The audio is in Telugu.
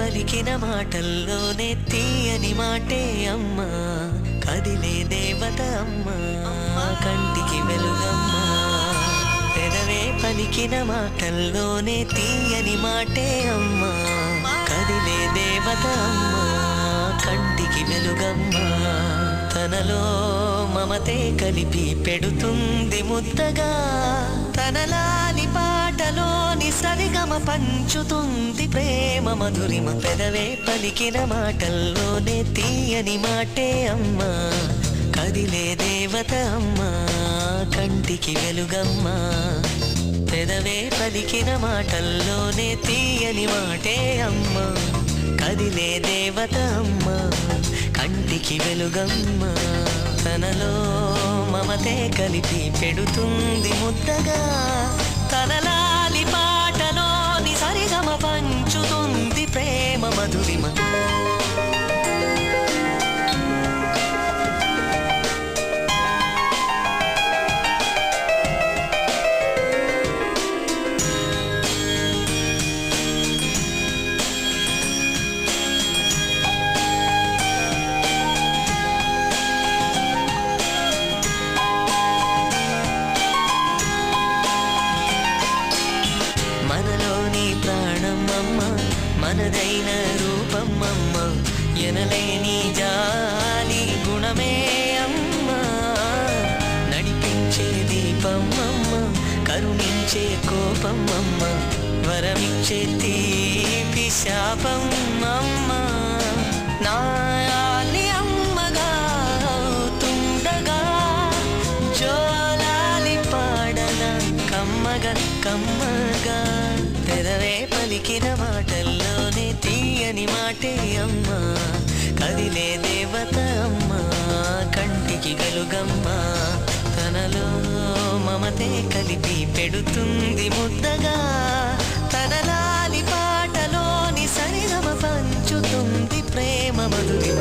పలికిన మాటల్లోనే తీయని మాటే అమ్మా, కదిలే దేవత అమ్మా, కంటికి వెలుగమ్మా. పెదవే పలికిన మాటల్లోనే తీయని మాటే అమ్మా, కదిలే దేవత అమ్మా, కంటికి వెలుగమ్మా. తనలో మమతే కలిపి పెడుతుంది ముద్దగా, తనలాలి పాటలోని సరిగమ పంచుతుంది ప్రేమ మధురిమ. పెదవే పలికిన మాటల్లోనే తీయని మాటే అమ్మా, కదిలే దేవత అమ్మా, కంటికి వెలుగమ్మా. పెదవే పలికిన మాటల్లోనే తీయని మాటే అమ్మా, కదిలే దేవత అమ్మా, కంటికి వెలుగమ్మా. తనలో మమతే కలిపి పెడుతుంది ముద్దగా, తనలాలి పాటలోని సరిగమ పంచుతుంది ప్రేమ మధురిమ. మనలోని ప్రాణమమ్మ, మనదైన రూపమమ్మ, ఎనలేని జాలి గుణమే అమ్మ. నడిపించే దీపమమ్మ, కరుణించే కోపమమ్మ, వరమిచ్చే తీపి శాపమమ్మ. నాయాలి అమ్మగా అవుతుండగా, జోలాలి పాడన కమ్మగా కమ్మగా. పెదవే పలికిన మాటల్లోనే తీయని మాటే అమ్మా, కదిలే దేవత అమ్మా, కంటికి వెలుగమ్మా. తనలో మమతే కలిపి పెడుతుంది ముద్దగా, తనలాలి పాటలోని సరిగమ పంచుతుంది ప్రేమ మధురిమ.